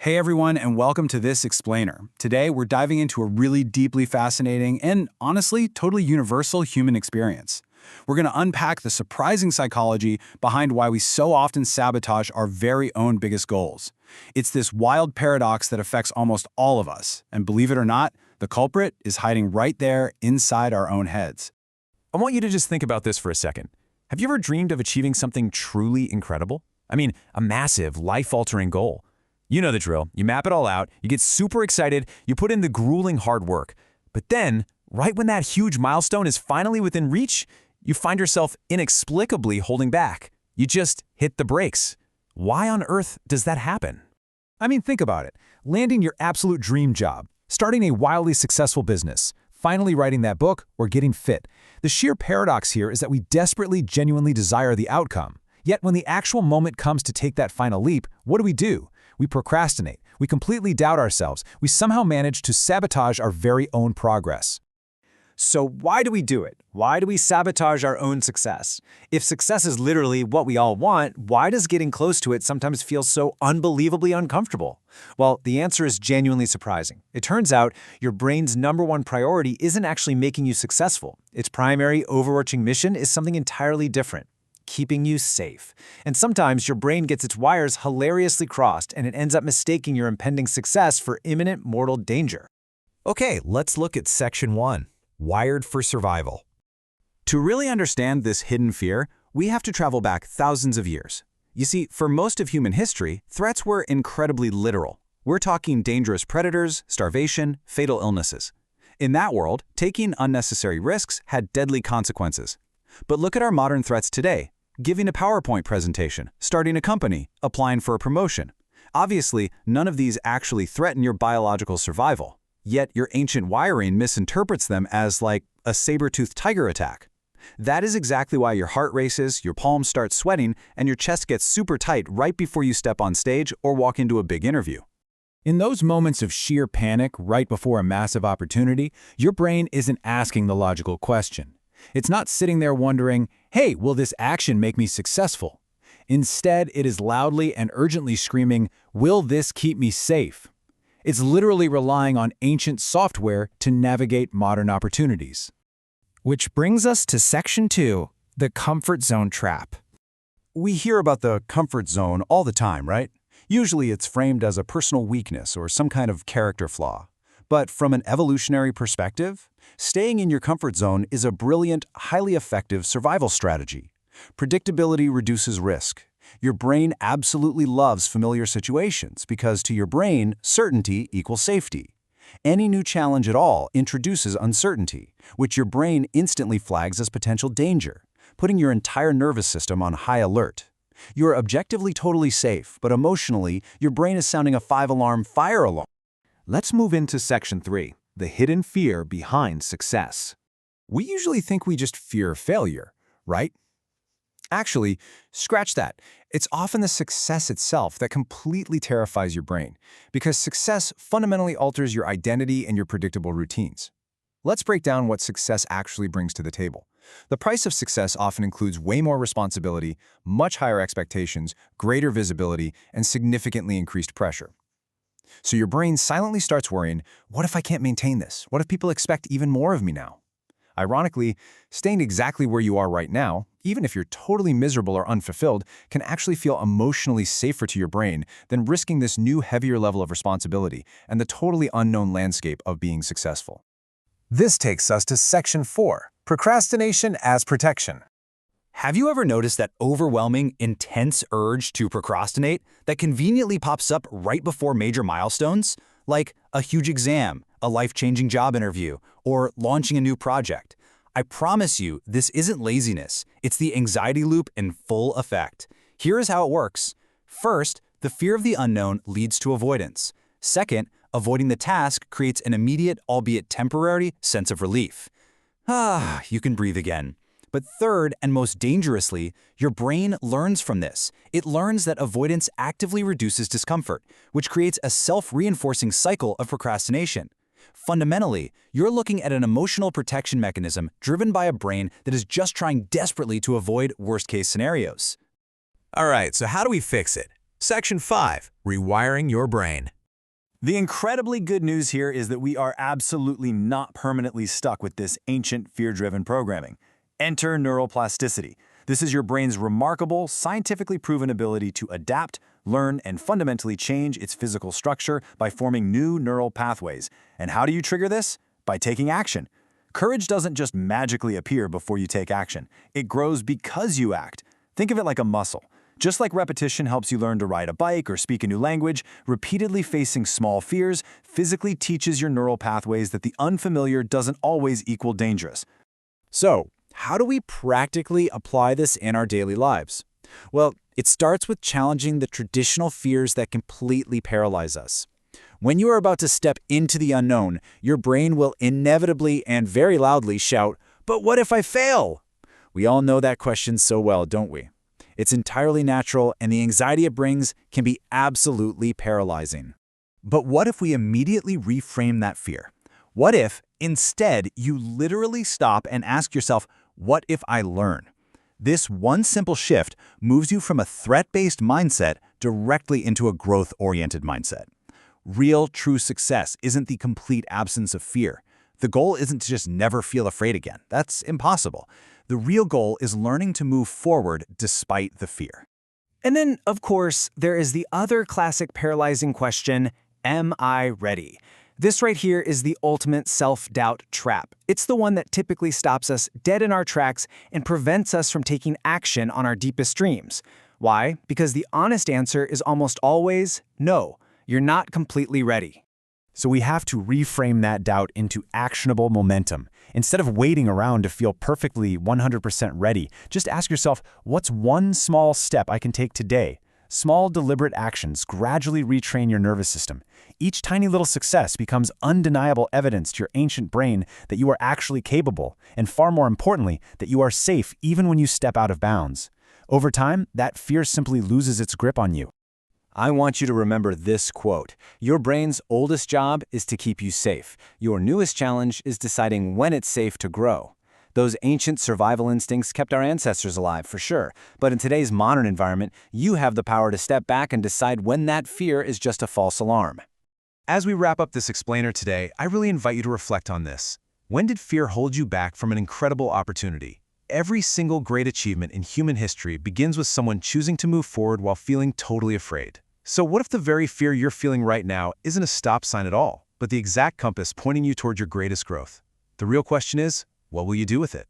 Hey everyone, and welcome to this explainer. Today, we're diving into a really deeply fascinating and, honestly, totally universal human experience. We're going to unpack the surprising psychology behind why we so often sabotage our very own biggest goals. It's this wild paradox that affects almost all of us, and believe it or not, the culprit is hiding right there inside our own heads. I want you to just think about this for a second. Have you ever dreamed of achieving something truly incredible? I mean, a massive, life-altering goal. You know the drill. You map it all out, you get super excited, you put in the grueling hard work. But then, right when that huge milestone is finally within reach, you find yourself inexplicably holding back. You just hit the brakes. Why on earth does that happen? I mean, think about it. Landing your absolute dream job, starting a wildly successful business, finally writing that book, or getting fit. The sheer paradox here is that we desperately, genuinely desire the outcome. Yet when the actual moment comes to take that final leap, what do? We procrastinate. We completely doubt ourselves. We somehow manage to sabotage our very own progress. So why do we do it? Why do we sabotage our own success? If success is literally what we all want, why does getting close to it sometimes feel so unbelievably uncomfortable? Well, the answer is genuinely surprising. It turns out your brain's #1 priority isn't actually making you successful. Its primary overarching mission is something entirely different: keeping you safe. And sometimes your brain gets its wires hilariously crossed and it ends up mistaking your impending success for imminent mortal danger. Okay, let's look at Section 1, Wired for Survival. To really understand this hidden fear, we have to travel back thousands of years. You see, for most of human history, threats were incredibly literal. We're talking dangerous predators, starvation, fatal illnesses. In that world, taking unnecessary risks had deadly consequences. But look at our modern threats today. Giving a PowerPoint presentation, starting a company, applying for a promotion. Obviously, none of these actually threaten your biological survival. Yet your ancient wiring misinterprets them as like a saber-toothed tiger attack. That is exactly why your heart races, your palms start sweating, and your chest gets super tight right before you step on stage or walk into a big interview. In those moments of sheer panic right before a massive opportunity, your brain isn't asking the logical question. It's not sitting there wondering, hey, will this action make me successful? Instead, it is loudly and urgently screaming, will this keep me safe? It's literally relying on ancient software to navigate modern opportunities. Which brings us to Section 2, the comfort zone trap. We hear about the comfort zone all the time, right? Usually it's framed as a personal weakness or some kind of character flaw. But from an evolutionary perspective, staying in your comfort zone is a brilliant, highly effective survival strategy. Predictability reduces risk. Your brain absolutely loves familiar situations because to your brain, certainty equals safety. Any new challenge at all introduces uncertainty, which your brain instantly flags as potential danger, putting your entire nervous system on high alert. You're objectively totally safe, but emotionally, your brain is sounding a 5-alarm fire alarm. Let's move into Section 3, the hidden fear behind success. We usually think we just fear failure, right? Actually, scratch that. It's often the success itself that completely terrifies your brain, because success fundamentally alters your identity and your predictable routines. Let's break down what success actually brings to the table. The price of success often includes way more responsibility, much higher expectations, greater visibility, and significantly increased pressure. So your brain silently starts worrying, what if I can't maintain this? What if people expect even more of me now? Ironically, staying exactly where you are right now, even if you're totally miserable or unfulfilled, can actually feel emotionally safer to your brain than risking this new, heavier level of responsibility and the totally unknown landscape of being successful. This takes us to Section 4, Procrastination as Protection. Have you ever noticed that overwhelming, intense urge to procrastinate that conveniently pops up right before major milestones? Like a huge exam, a life-changing job interview, or launching a new project. I promise you, this isn't laziness. It's the anxiety loop in full effect. Here is how it works. First, the fear of the unknown leads to avoidance. Second, avoiding the task creates an immediate, albeit temporary, sense of relief. You can breathe again. But third, and most dangerously, your brain learns from this. It learns that avoidance actively reduces discomfort, which creates a self-reinforcing cycle of procrastination. Fundamentally, you're looking at an emotional protection mechanism driven by a brain that is just trying desperately to avoid worst-case scenarios. All right, so how do we fix it? Section 5. Rewiring your brain. The incredibly good news here is that we are absolutely not permanently stuck with this ancient fear-driven programming. Enter neuroplasticity. This is your brain's remarkable, scientifically proven ability to adapt, learn, and fundamentally change its physical structure by forming new neural pathways. And how do you trigger this? By taking action. Courage doesn't just magically appear before you take action. It grows because you act. Think of it like a muscle. Just like repetition helps you learn to ride a bike or speak a new language, repeatedly facing small fears physically teaches your neural pathways that the unfamiliar doesn't always equal dangerous. So, how do we practically apply this in our daily lives? Well, it starts with challenging the traditional fears that completely paralyze us. When you are about to step into the unknown, your brain will inevitably and very loudly shout, "But what if I fail?" We all know that question so well, don't we? It's entirely natural, and the anxiety it brings can be absolutely paralyzing. But what if we immediately reframe that fear? What if, instead, you literally stop and ask yourself, what if I learn? This one simple shift moves you from a threat-based mindset directly into a growth-oriented mindset. Real, true success isn't the complete absence of fear. The goal isn't to just never feel afraid again. That's impossible. The real goal is learning to move forward despite the fear. And then, of course, there is the other classic paralyzing question, am I ready? This right here is the ultimate self-doubt trap. It's the one that typically stops us dead in our tracks and prevents us from taking action on our deepest dreams. Why? Because the honest answer is almost always no, you're not completely ready. So we have to reframe that doubt into actionable momentum. Instead of waiting around to feel perfectly 100% ready, just ask yourself, what's one small step I can take today? Small, deliberate actions gradually retrain your nervous system. Each tiny little success becomes undeniable evidence to your ancient brain that you are actually capable, and far more importantly, that you are safe even when you step out of bounds. Over time, that fear simply loses its grip on you. I want you to remember this quote. Your brain's oldest job is to keep you safe. Your newest challenge is deciding when it's safe to grow. Those ancient survival instincts kept our ancestors alive, for sure. But in today's modern environment, you have the power to step back and decide when that fear is just a false alarm. As we wrap up this explainer today, I really invite you to reflect on this. When did fear hold you back from an incredible opportunity? Every single great achievement in human history begins with someone choosing to move forward while feeling totally afraid. So what if the very fear you're feeling right now isn't a stop sign at all, but the exact compass pointing you toward your greatest growth? The real question is, what will you do with it?